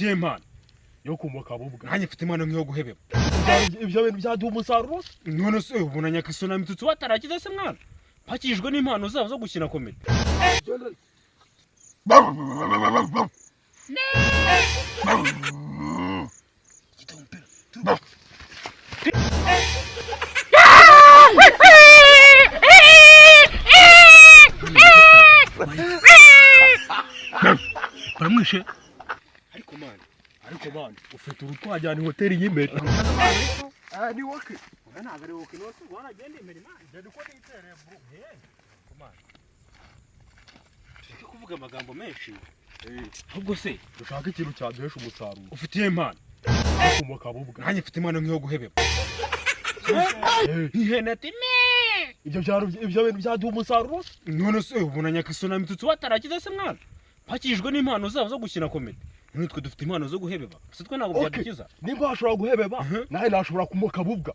ufitiye impano yo kumoka bubwa. nanjye mfite impano nk'iyo guhebeba. Ibyo bintu byaduha umusaruro. None se ubona Nyakisona Mitsutsu batarakize se mwana pakijwe n'impano zabo zo gukina komedi. Baramwishe ariko man ufite urutwajyana hoteli y'imeri. ni woke ntabwo ari woke no tubona agenda imbere man dede ko nitere bro man turi kuvuga amagambo menshi ahubwo se dushaka ikintu cyaduhesha umusaruro. ufitiye impano yo kumoka bubwa. nanjye mfite impano nk'iyo guhebeba. ihene ati ibyo bintu byaduha umusaruro. none se ubona Nyakisona Mitsutsu batarakize se mwana pakijwe n'impano zabo zo gukina komedi. none twe dufite impano zo guhebeba se twe ntabwo byadukiza. Nimba hashobora guhebeba nawe nashobora kumoka bubwa.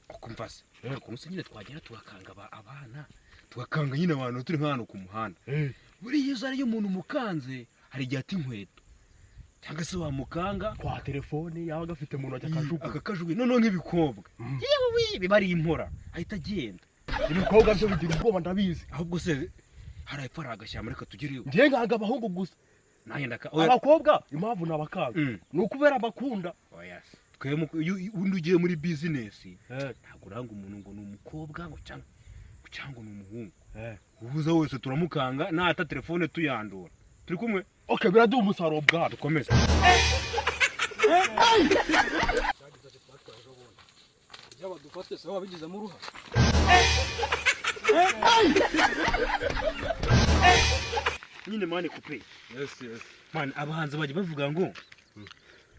ukumva se ukuntu se nyine twagera tugakanga abana tugakanga nyine abantu turi nk'ahantu ku muhanda. buriya iyo ariyo umuntu mukanze hari igihe ati inkweto cyangwa se wamukanga kwa telefone yaba gafite mu ntoki akakajuguye noneho nk'ibikobwa yewe biba ari impora ahita agenda. ibikobwa byo bigira ubwoba ndabizi. ahubwo se hari epfo hari agashyamba reka tugereyo. ngiye nkaga abahungu gusa. abakobwa impamvu nabakanga ni ukubera abakunda. undi ugiye muri bizinesi ntabwo uranga umuntu ngo ni umukobwa ngo cyangwa ni umuhungu. ubuza wese turamukanga nata telefone tuyandura turi kumwe. Okay, biraduha umusaruro bwa dukomeze. Dufate se wabigizemo uruha. nyine mane kupe. Yes. Man abahanzi baje bavuga ngo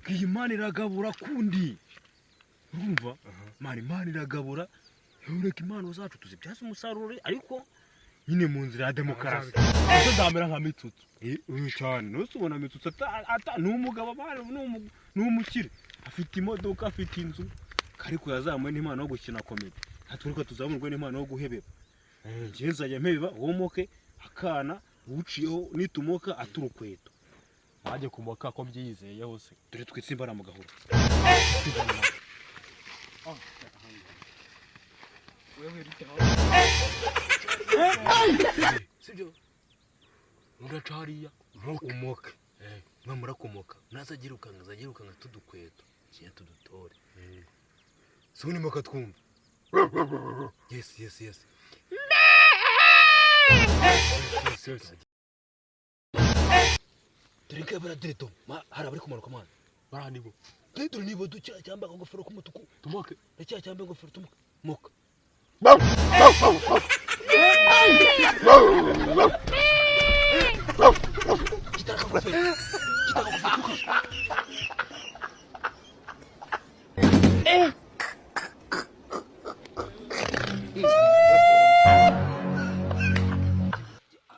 iyi mane iragabura kundi. Urumva? Mane iragabura. Ureka impano zacu tuzibyaza umusaruro ariko nyine mu nzira ya demokarasi. Ese ndamera nka Mitsutsu. cyane no subona Mitsutsu ata n'umugabo bari n'umukire afite imodoka afite inzu ariko yazamuye n'impano yo gukina komedi. Hatwereka tuzamurwe n'impano yo guhebeba. Ngenza ya mpeba womoke akana uciyeho nitumoka aturukweto. Baje kumoka ko byizeye hose. Dore twitsimbara mu gahuru. Wewe ritaho. Sibyo. Uracariya umoke. Mwamura kumoka. Nazagirukanga tudukweto. Kiya tudutore. Suni moka twumva. Yes. Yes. Tureke baradirito harabari kumanuka mana baranibo dore nibo ducya cyamba agofero kumutuku tumoke cyangwa cyamba agofero tumuka moka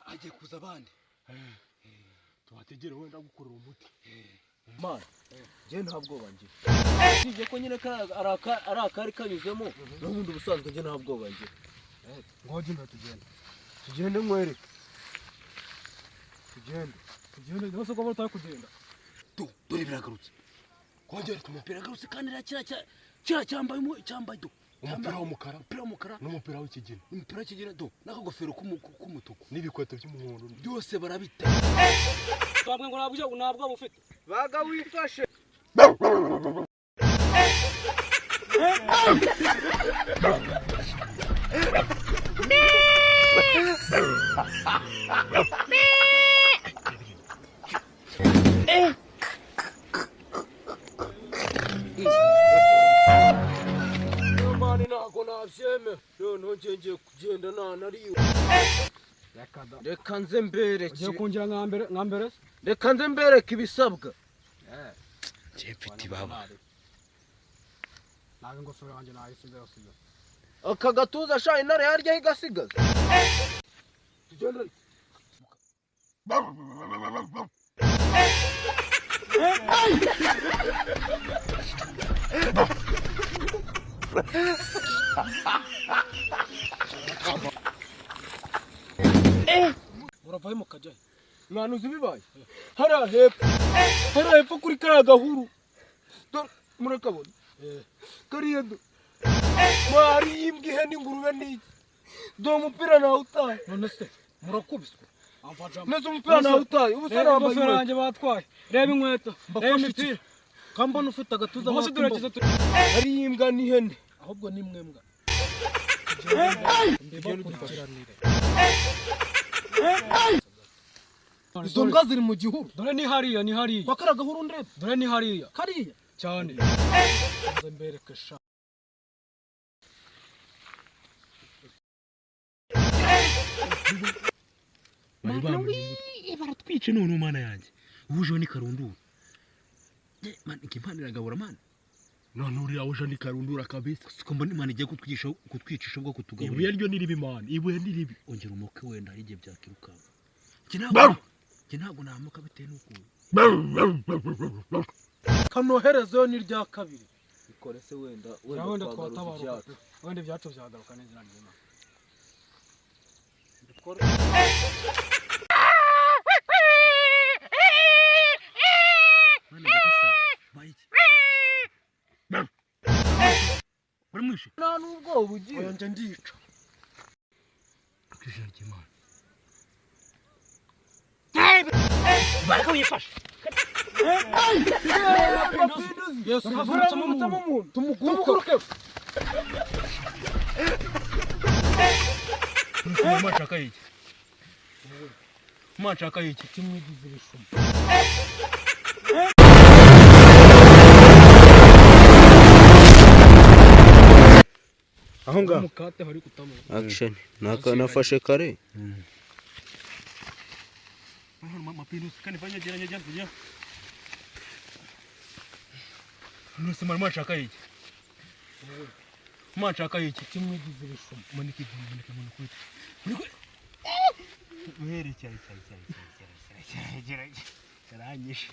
agiye kuza abandi tubategere wenda gukorera umuti. Man, je ntabwo banje. Sije ko nyine arakari kanyuzemo n'ubundi ubusanzwe je ntabwo banje. Ngoje ndatugenda. Tugende mwere. Tugende nose ko bataye kugenda. Dore biragarutse. Kongera tumupiragarutse kandi kira cyambaye do. Umupira w'umukara n'umupira w'ikigina. Umupira w'ikigina do n'akagofero k'umutuku n'ibikweto by'umuhondo byose barabita. Twabwe ngo nabwo bufite. Baga wifashe. Mani nako navyeme. Yo nonjenje kugenda nariyo. Reka nze mbereke. Ugiye kungira nka mbere. Reka nze mbereke ibisabwa. Mfite ibaba. Nawe ingofero yanjye nayisize yose. Aka gatuza sha intare yarya igasigaza. Tugende. Muravaye mukajya. mwana uzi bibaye hariya hepfo kuri kariya gahuru murakabona kariya mwari yimbwa ihene ingurube n'iki dore umupira nawe utaye none se murakubiswe neza umupira nawe utaye ubu se nambaye ingofero yanjye batwaye reba inkweto reba imipira kambona ufite agatuza bose durakiza ari yimbwa n'ihene ahubwo ni mwembwa izo mbwa ziri mu gihuru dore ni hariya bakara gahuru ndebe dore ni hariya kariya cyane mbereke sha baratwice none umana yanjye ubujeho ni karundura impano iragabura mani none uriya uje ni karundura kabisa siko mbona imana igiye kutwicisha bwo kutugaburira ibuye ryo ni ribi mani ibuye ni ribi ongera umuke wenda hari igihe byakirukanka njye ntabwo namuka bitewe n'ukuntu kanoherezeyo ni rya kabiri ikore se wenda twatabaruka wenda ibyacu byagaruka neza ry'Imana baramwishe nta n'ubwo bugiye njye ndica kw'ijana ry'Imana baraka wifashe Yesu havuramo umuntu tumuguruke machaka iki kimwigize ibishuma aho ngaho mukate hari kutamu action nafashe kare mapinduzi kandi vanyageranya kujya nose machaka iki kimwigize ibishuma muniki muhere cyane yaranyishe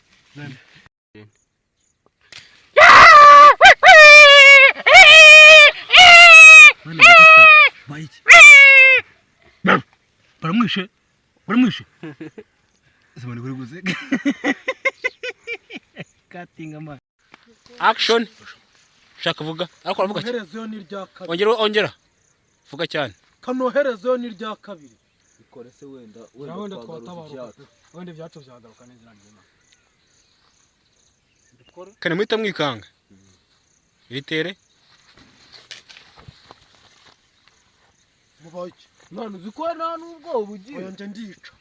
baramwishe zimana kuri guzega katinga man action shaka vuga ariko aravuga kanoherezeyo ni rya kabiri ongera vuga cyane kanoherezeyo ni rya kabiri ikore se wenda twatabaruka wenda ibyacu byagaruka neza ry'Imana kane muhita mwikanga iritere mubaye none uzi ko nta n'ubwo bugiye njye ndica